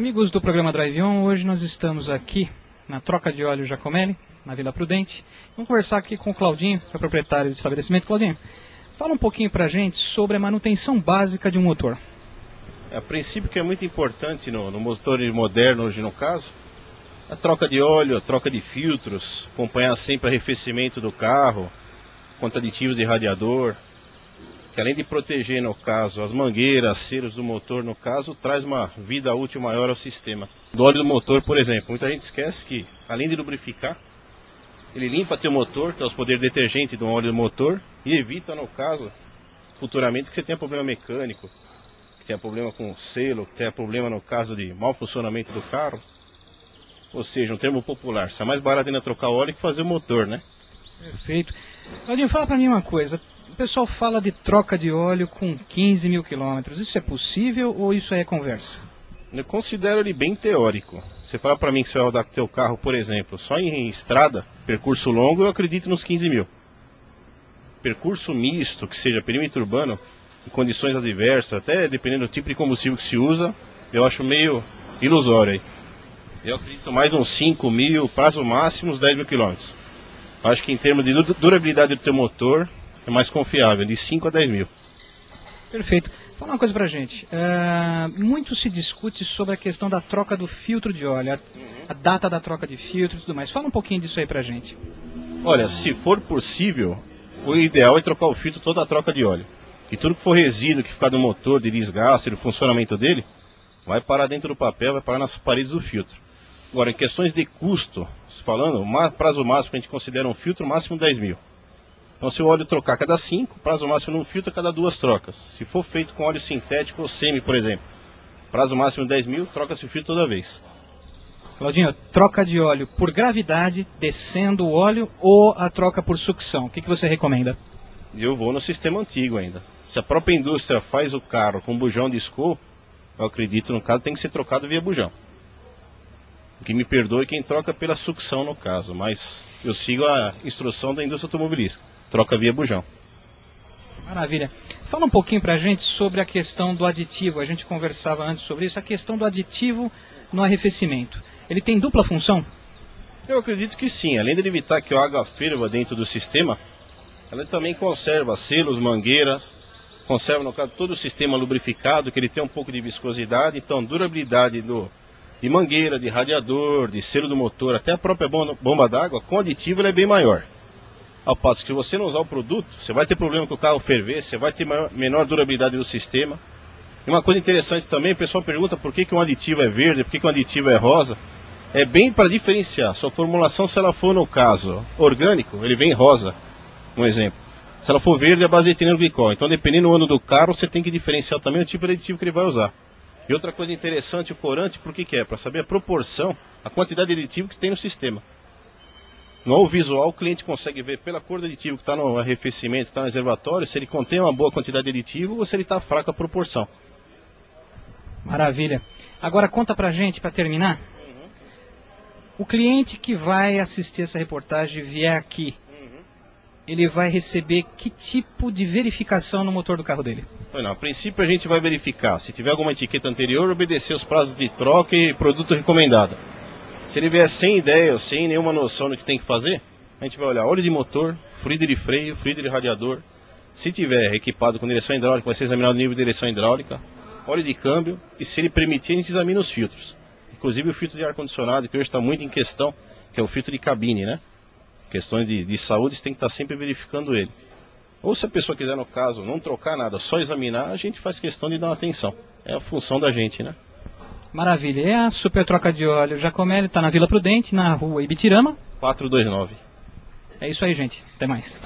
Amigos do programa Drive On, hoje nós estamos aqui na troca de óleo Giacomelli, na Vila Prudente. Vamos conversar aqui com o Claudinho, que é proprietário do estabelecimento. Claudinho, fala um pouquinho pra gente sobre a manutenção básica de um motor. A princípio, que é muito importante no motor moderno hoje no caso, a troca de óleo, a troca de filtros, acompanhar sempre o arrefecimento do carro, quanto aditivos de radiador, que além de proteger, no caso, as mangueiras, selos do motor, no caso, traz uma vida útil maior ao sistema. Do óleo do motor, por exemplo, muita gente esquece que, além de lubrificar, ele limpa teu motor, que é os poderes detergentes do óleo do motor, e evita, no caso, futuramente, que você tenha problema mecânico, que tenha problema com o selo, que tenha problema no caso de mau funcionamento do carro. Ou seja, um termo popular, sai mais barato ainda trocar óleo que fazer o motor, né? Perfeito. Claudinho, fala pra mim uma coisa. O pessoal fala de troca de óleo com 15 mil quilômetros. Isso é possível ou isso é conversa? Eu considero ele bem teórico. Você fala pra mim que você vai rodar com o teu carro, por exemplo, só em estrada, percurso longo, eu acredito nos 15 mil. Percurso misto, que seja perímetro urbano, em condições adversas, até dependendo do tipo de combustível que se usa, eu acho meio ilusório aí. Eu acredito mais uns 5 mil, prazo máximo uns 10 mil quilômetros. Acho que em termos de durabilidade do teu motor, é mais confiável, de 5 a 10 mil. Perfeito. Fala uma coisa pra gente. Muito se discute sobre a questão da troca do filtro de óleo, a data da troca de filtro e tudo mais. Fala um pouquinho disso aí pra gente. Olha, se for possível, o ideal é trocar o filtro toda a troca de óleo. E tudo que for resíduo que ficar do motor, de desgaste, do funcionamento dele, vai parar dentro do papel, vai parar nas paredes do filtro. Agora, em questões de custo, falando, prazo máximo que a gente considera um filtro, máximo 10 mil. Então, se o óleo trocar a cada 5, prazo máximo num filtro a cada 2 trocas. Se for feito com óleo sintético ou semi, por exemplo, prazo máximo 10 mil, troca-se o filtro toda vez. Claudinho, troca de óleo por gravidade, descendo o óleo, ou a troca por sucção? O que você recomenda? Eu vou no sistema antigo ainda. Se a própria indústria faz o carro com bujão de escopo, eu acredito, no caso, tem que ser trocado via bujão. Que me perdoe quem troca pela sucção no caso, mas eu sigo a instrução da indústria automobilística. Troca via bujão. Maravilha. Fala um pouquinho pra gente sobre a questão do aditivo. A gente conversava antes sobre isso, a questão do aditivo no arrefecimento. Ele tem dupla função? Eu acredito que sim. Além de evitar que a água ferva dentro do sistema, ela também conserva selos, mangueiras, conserva, no caso, todo o sistema lubrificado, que ele tem um pouco de viscosidade, então durabilidade de mangueira, de radiador, de selo do motor, até a própria bomba d'água, com aditivo ele é bem maior. Ao passo que se você não usar o produto, você vai ter problema com o carro ferver, você vai ter menor durabilidade do sistema. E uma coisa interessante também, o pessoal pergunta por que um aditivo é verde, por que um aditivo é rosa. É bem para diferenciar. Sua formulação, se ela for, no caso, orgânico, ele vem rosa, um exemplo. Se ela for verde, é base de etileno glicol. Então, dependendo do ano do carro, você tem que diferenciar também o tipo de aditivo que ele vai usar. E outra coisa interessante, o corante, por que é? Para saber a proporção, a quantidade de aditivo que tem no sistema. No visual, o cliente consegue ver pela cor do aditivo que está no arrefecimento, que está no reservatório, se ele contém uma boa quantidade de aditivo ou se ele está fraco a proporção. Maravilha. Agora conta pra gente, para terminar, o cliente que vai assistir essa reportagem e vier aqui, ele vai receber que tipo de verificação no motor do carro dele? Não, a princípio a gente vai verificar, se tiver alguma etiqueta anterior, obedecer os prazos de troca e produto recomendado. Se ele vier sem ideia ou sem nenhuma noção do que tem que fazer, a gente vai olhar óleo de motor, fluido de freio, fluido de radiador. Se tiver equipado com direção hidráulica, vai ser examinado o nível de direção hidráulica, óleo de câmbio e, se ele permitir, a gente examina os filtros. Inclusive o filtro de ar-condicionado, que hoje está muito em questão, que é o filtro de cabine, né? Questões de saúde, você tem que estar sempre verificando ele. Ou se a pessoa quiser, no caso, não trocar nada, só examinar, a gente faz questão de dar uma atenção. É a função da gente, né? Maravilha. É a Super Troca de Óleo Giacomelli, está na Vila Prudente, na rua Ibitirama. 429. É isso aí, gente. Até mais.